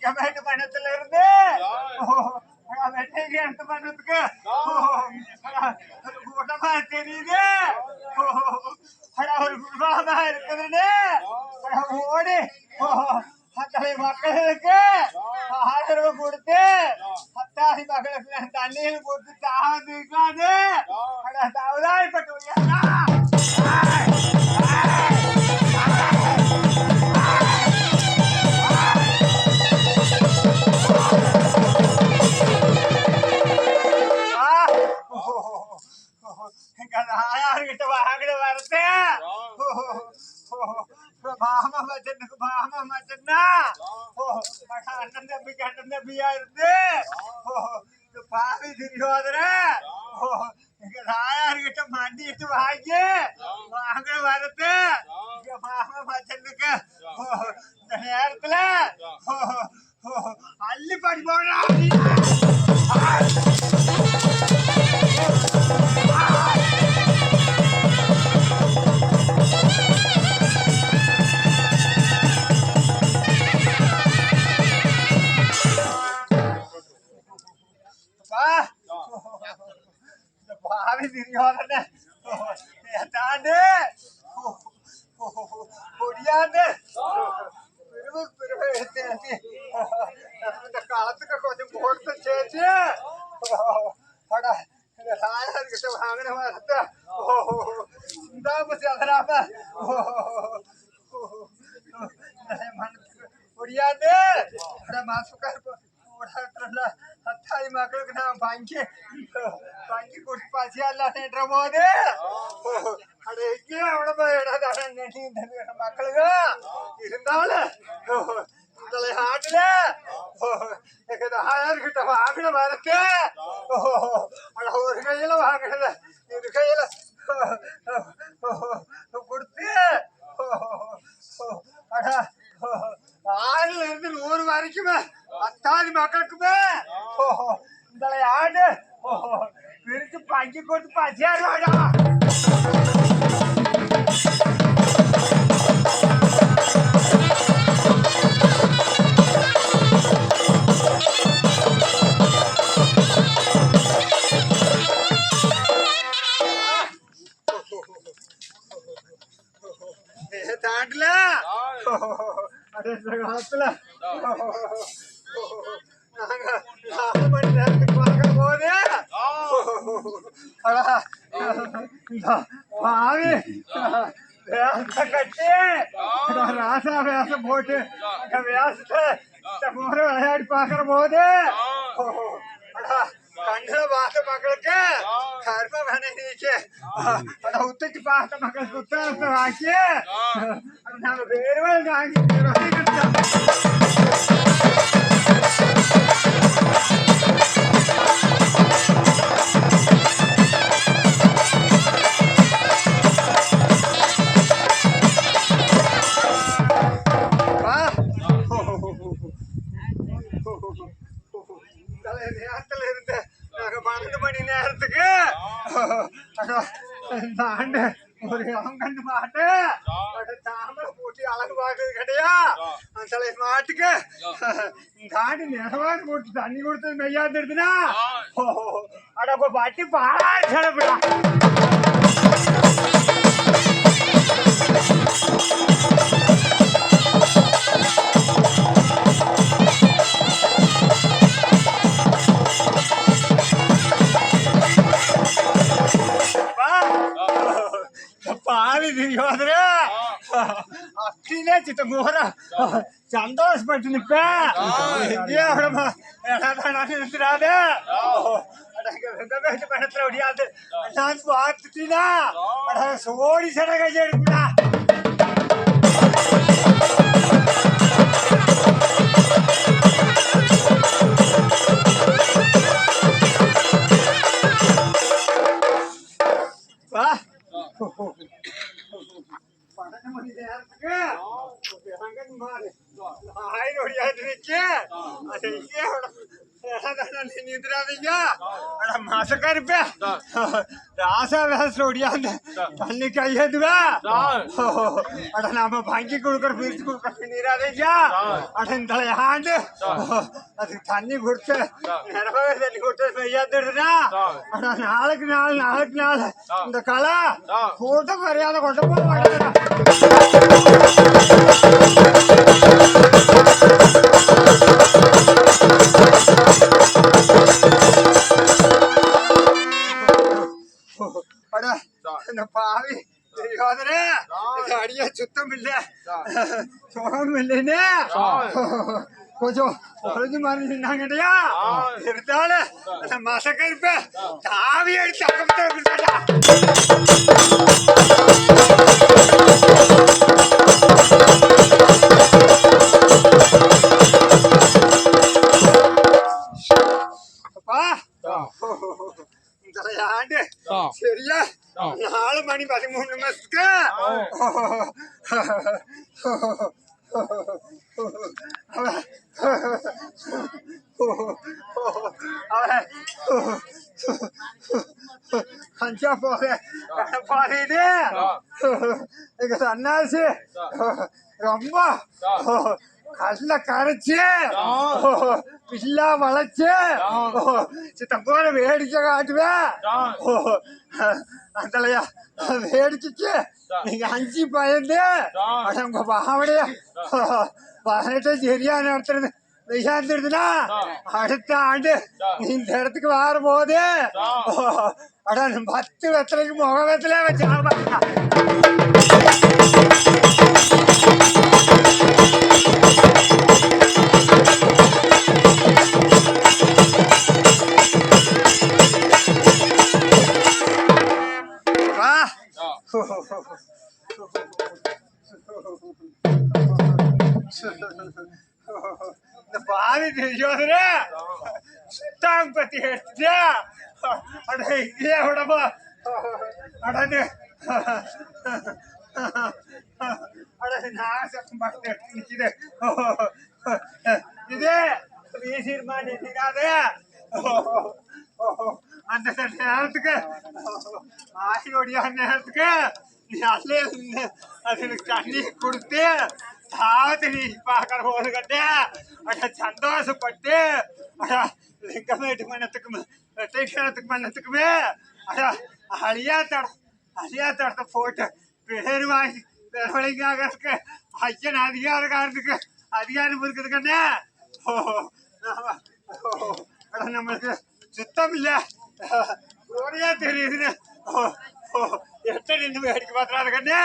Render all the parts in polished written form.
Comment பண்ணத்துல இருந்து வெட்டைக்கு எடுத்து பண்றதுக்கு கூட்டமா தெரியுது. ஒரு குடும்பமா இருக்குதுன்னு ஓடி அத்தனை மக்களுக்கு ஆதரவு கொடுத்து அத்தாதி மக்களுக்கு தண்ணீர் கொடுத்து தாவதுக்காது தவதாய்ப்பட்டு ஆயார்கிட்ட வாங்கிட வரது மாமா மச்சன்னா அண்ணன் தம்பிக்கு அண்ணன் தம்பியா இருந்து பாவி திரியோதர எங்க ஆயார்கிட்ட மண்டிட்டு வாங்கி வாங்கிட வரது மாமா மச்சனுக்கு இந்த நேரத்துல அள்ளி படி போனா பாவி திரியோதன தாண்டு கொடியாண்டு பிரிவு இந்த காலத்துக்கு கொஞ்சம் போட்டு சேர்த்து ராயர்கிட்ட வாங்கின வரத்த சதராம கொடியாண்டு மாசுக்கார் அத்தாய் மக்களுக்கு நான் வாங்கி கொடுத்து பசியாடுற போது அது எங்கேயும் அவ்வளவு மக்களுக்கு இருந்தாலும் ஆட்டுல ஆயார்கிட்ட வாங்கின வரத்து ஒரு கையில வாங்கினத இரு கையில கொடுத்து ஆறுல இருந்து 100 வரைக்குமே அத்தாதி மக்களுக்குமே இந்த ஆடு பிரிச்சு பங்கி கொடுத்து பசியாடுவாடா. தாண்டல காலத்துல மணி நேரத்துக்கு பார்க்க போது பாவி வேச கட்டி ராசா வேஷம் போட்டு வேசத்தை முறை விளையாடி பார்க்கிற போது கண்ணுல பார்த்த மக்களுக்கு கர்ம வேணைக்கு உத்துக்கு பார்த்த மக்களுக்கு உத்தரத்தை வாக்கி நாங்க வேறுவல் வாங்கி நேரத்துல இருந்து நாங்க 12 மணி நேரத்துக்கு இந்த ஆண்டு ஒரு இளங்கண்டு மாட்டு தாமரை போட்டி அழகு பார்க்கறது கிடையா அந்த மாட்டுக்கு இந்த ஆண்டு நிலவாடு போட்டு தண்ணி கொடுத்தது மெய்யாது இருக்குன்னா அட பட்டி பாடா செலப்படா. பாவி திரியோதர அக்கிலே சித்த மோர சந்தோஷப்பட்டு நிப்ப நிறுத்திடாது பணத்துல முடியாது நான் பார்த்துட்டீனா சோடி சட கையை எடுப்பா. நிதிராதீங்க மாசக்கருப்பே ராசா வேசல ஒடியாந்து தண்ணி கையேதுவே அட நாம வாங்கி கொடுக்குற பிரிச்சு கொடுக்குற நீராதேஜா அட இந்த ஆண்டு அதுக்கு தண்ணி கொடுத்து நிறைய தண்ணி கொடுத்து கையாந்துடுதுனா அட நாளுக்கு நாள் இந்த களை கூட்டம் மரியாதை கொண்டு போக மாட்டேன் பாவி தெரியாதே அடிய சுத்தம் இல்ல சுகம் இல்லைன்னு கொஞ்சம் குறைஞ்சு மாதிரி நின்னாங்கடையா இருந்தாலும் மசக்க இருப்ப தாவி அடிச்சு அக்கம்பட்டா ஆண்டு சரியா 4 மணி 13 நிமிஷத்துக்கு அஞ்சா பாருது எங்க சன்னாசி ரொம்ப கல்ல கரைச்சு பில்லா வளைச்சு சித்தப்போல வேடிக்கை காட்டுவேன் அந்தலையா வேடிக்கைக்கு நீங்க அஞ்சு பயந்து உங்க பாவடைய 18 சரியா நடத்துறது விஷாந்துருதுன்னா அடுத்த ஆண்டு இந்த இடத்துக்கு வரும்போது அட 10 வெத்தலைக்கு முக வெத்தலே வச்சு இந்த பாதி தெரியாதுரே சுத்தாங் பத்தி எடுத்துட்டா அட இங்கே விடமா அடனு அட நாசம் பார்த்து நிக்குது இது வீசிருமா நிற்காதே அந்த நேரத்துக்கு ஆசியோடைய நேரத்துக்கு நீ அல்லே அதுக்கு தண்ணி கொடுத்து தாவத்து நீ பார்க்கற போது கட்டே அட சந்தோஷப்பட்டு அட லிங்கமேட்டு மன்னத்துக்கு மன்னத்துக்குமே அட அழியா தடத்தை போட்டு பேர் வாங்கி பெருவழிக்காக ஐயன் அதிகாரக்காரத்துக்கு அதிகாரம் இருக்குது கண்ணே அட நம்மளுக்கு சுத்தம் இல்ல ஒரே தெரியுதுன்னு எட்ட நின்று வேடிக்கை பார்த்துறாரு கண்ணே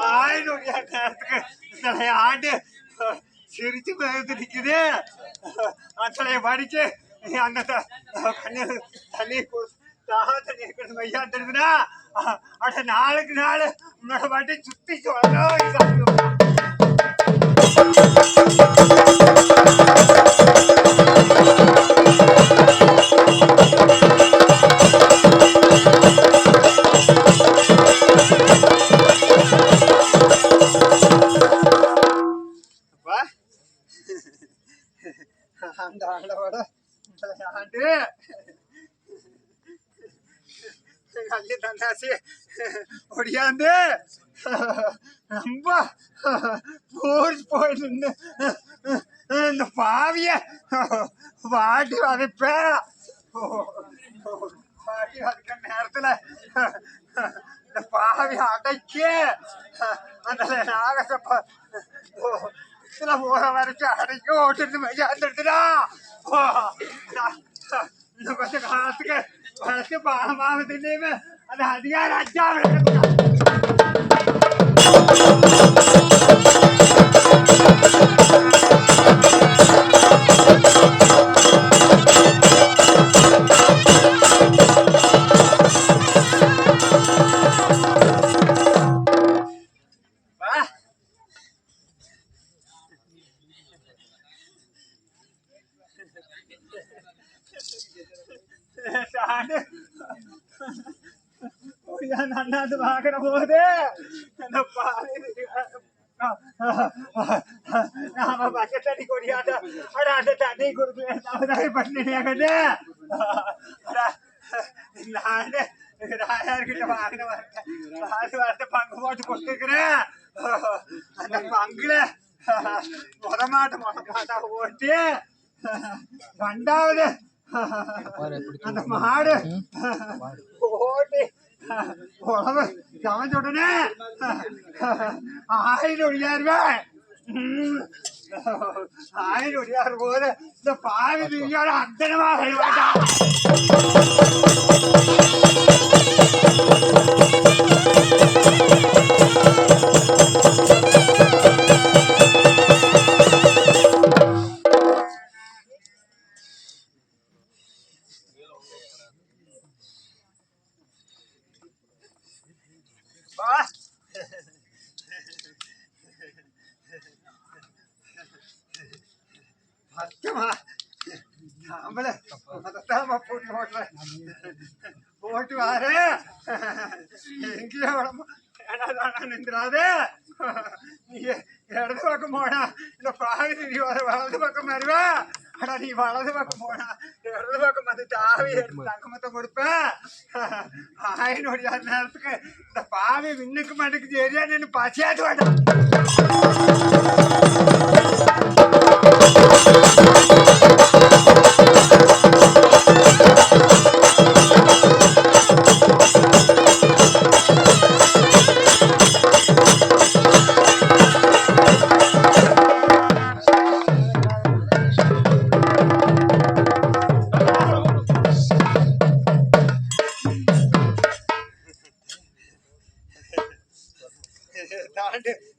1000 நேரத்துக்கு இந்த ஆண்டு சிரிச்சு பயந்து நிற்குது அத்தலைய படிச்சு அந்த தண்ணி தண்ணி இருக்கிறது மையா தெரியுதுன்னா அட நாளுக்கு நாள் உன்னோட பாட்டி சுத்தி சொல்ல அந்த ஆண்டோட ஆண்டு அள்ளி தந்தாசி ஒடியாந்து ரொம்ப போய் நின்று இந்த பாவிய வாட்டி வதைப்பேன் வாட்டி வதைக்கிற நேரத்துல இந்த பாவி அடைச்சு அந்த நாகசப்ப போற வரைக்கும் அடைக்க ஓட்டு மையாந்துடுதுடா இன்னும் கொஞ்ச காலத்துக்கு வளர்த்து பாவமாவது இல்லையுமே அது அதிகார அஜாவிட நன்னாது பாக்குற போது நாம பக்கெட் தண்ணி கொடியாத அந்த தண்ணி கொடுத்து பண்ணிட்டு இந்த ஆண்டு ராயார்கிட்ட வாங்கின வார்த்தை பங்கு போட்டு கொடுத்துருக்குறேன். அந்த பங்குல மொதமாட்டா ஓட்டி 2வது அந்த மாடு ஓட்டி உழவு சமைச்ச உடனே 1000 ஒடியாருவேன். 1000 ஒடியாரும் போது இந்த பாவி நீங்களோட அந்தனமாக போட்டு வாரு எங்கேயோ நின்றாது. நீ இடது பக்கம் போனா இந்த பாவி நீ வலது பக்கம் வருவா. ஆனா நீ வலது பக்கம் போனா இடது பக்கம் வந்து தாவி எடுத்து தங்கமத்தை கொடுப்பேன். 1000 ஒடியார் நேரத்துக்கு இந்த பாவி விண்ணுக்கு மண்ணுக்கு சரியா நின்று பசியாட்டு வேண்டாம்.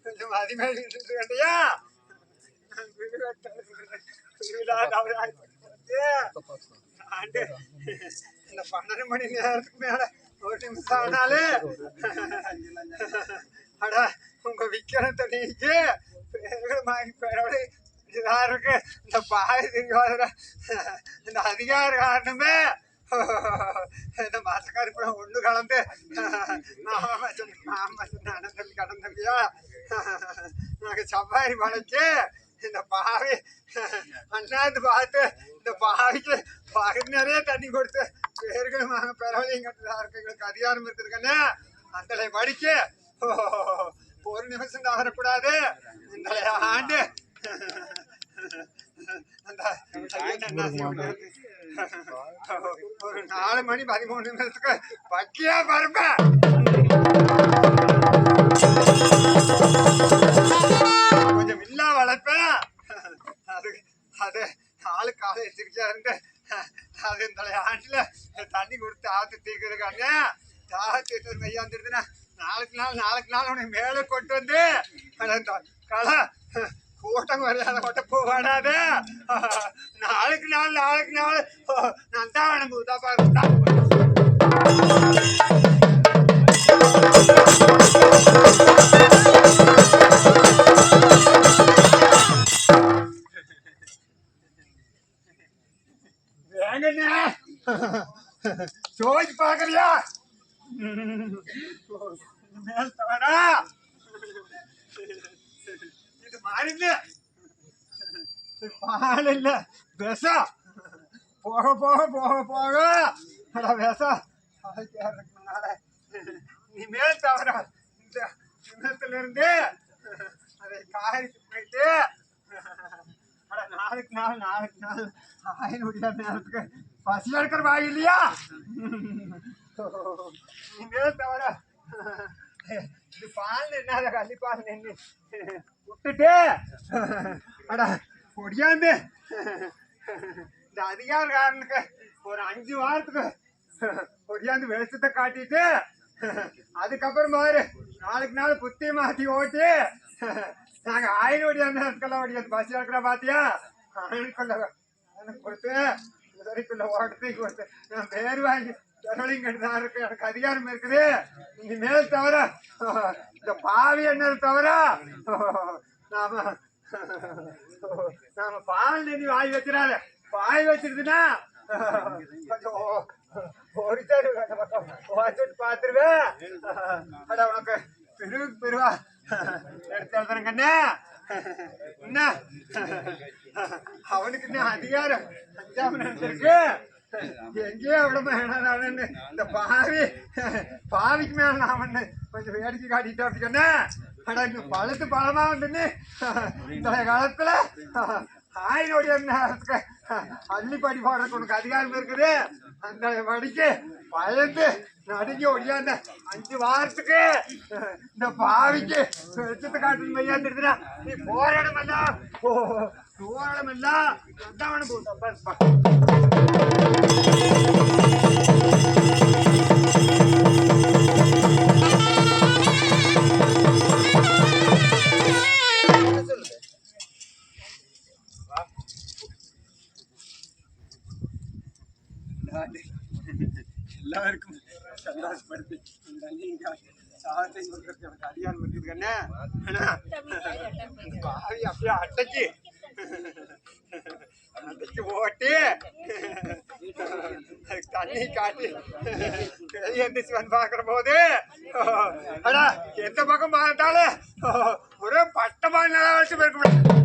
கொஞ்சம் அதிகமாக வேண்டியா இந்த 12 மணி நேரத்துக்கு மேல 1 நிமிஷம் ஆனாலே அடா உங்க விக்கிரத்தை நீக்கி பேரோடு இதா இருக்கு. இந்த பாய் தெரியாத இந்த அதிகார காரணமே இந்த மாசக்காரி ஒண்ணு கலந்து கடந்தவியா நாங்க சவாரி மலைக்கு இந்த பாவி அண்ணாந்து பார்த்து இந்த பாவிக்கு பகுதி நிறைய தண்ணி கொடுத்து பேர்கள் நாங்க பெறவலையும் கட்டுறதா இருக்கு. எங்களுக்கு அதிகாரம் இருக்குதுக்கண்ணே அந்த படிக்க 1 நிமிஷம் தவறக்கூடாது. இந்த ஆண்டு அந்த ஒரு 4 மணி 13 நிமிஷத்துக்கு பக்கியா பருப்பேன். கொஞ்சம் இல்லா வளர்ப்பேன். அது ஆளு காலை எச்சரிக்கையா இருந்து அது இந்த ஆண்டுல தண்ணி கொடுத்து ஆத்து தீர்க்கிறதுக்காங்க தாத்து மெய்யாந்துருதுன்னா நாளுக்கு நாள் உனக்கு மேலே கொண்டு வந்து களை கூட்டம் வரையாத மட்டும் போவாடாது. நாளுக்கு நாள் நான் தான் அனுபவத்தா பாருந்தா வேங்கண்ணே சோதிச்சு பாக்குறியா மேல் தவறா இது மாறில பால் இல்ல விஷம் போக போக போக போக விஷம் நீ மேல் தவற இந்த சின்னத்துல இருந்து அதை காய்ச்சி போயிட்டு நாளுக்கு நாள் 1000 ஒடியார் நேரத்துக்கு பசி எடுக்கிற வாய் இல்லையா? நீ மேல் தவற இது பால் என்னாத கள்ளிப்பால் நின்று விட்டுட்டு அடா பொடியாந்து இந்த அதிகாரக்காரனுக்கு ஒரு 5 வாரத்துக்கு பொடியாந்து வெளிச்சத்தை காட்டிட்டு அதுக்கப்புறம் பாரு நாளுக்கு நாள் புத்தி மாத்தி ஓட்டி நாங்க 1000 ஒடியார் நேரத்துக்கெல்லாம் ஓடியாது பஸ் இருக்கிற பாத்தியா 1000 கொடுத்து வரைக்குள்ள ஓட்டத்தை கொடுத்து நான் பேர் வாங்கி தரவழிங்கதான் இருக்கு. எனக்கு அதிகாரம் இருக்குது. நீங்க மேல் தவிர இந்த பாவி என்ன தவிர நாம பால் நெறி வாய் வச்சிடாத. வாய் வச்சிருதுன்னா கொஞ்சம் ஓடிட்டு பாத்துருவேன். அட உனக்கு பெருவா எடுத்து எழுதுறேங்கண்ணே. என்ன அவனுக்கு என்ன அதிகாரம் 5ஆம் நேரத்திற்கு எங்கேயோ விட வேணான்னு இந்த பாவிக்கு மேல நான் ஒண்ணு கொஞ்சம் வேடிக்கை காட்டிட்டு அப்படின்னா ஆனா இங்க பழுத்து பழமா வந்துன்னு இந்த காலத்துல ஆயினோடைய நேரத்துக்கு அள்ளிப்பாடி போடுறதுக்கு உனக்கு அதிகாரம் இருக்குது. அந்த படிக்கு பயந்து நடுங்கி ஒடியாந்த 5 வாரத்துக்கு இந்த பாவிக்கு வெளிச்சத்தை காட்டு மையாந்துருக்குறா. நீ போற இடமெல்லாம் போற இடமெல்லாம் அதான் போட்டப்பா. எல்லாருக்கும் சந்தோஷப்படுத்தி சாதத்தை கொடுக்கறதுக்கு எனக்கு அதிகாரம் இருக்குது கண்ணே. பாவி அப்படியே அடைச்சு ஓட்டி தண்ணி காட்டி எந்திரிச்சு வந்து பாக்குற போது எந்த பக்கம் பார்த்தாலும் ஒரே பட்டமான நிலம் வச்சு போயிருக்க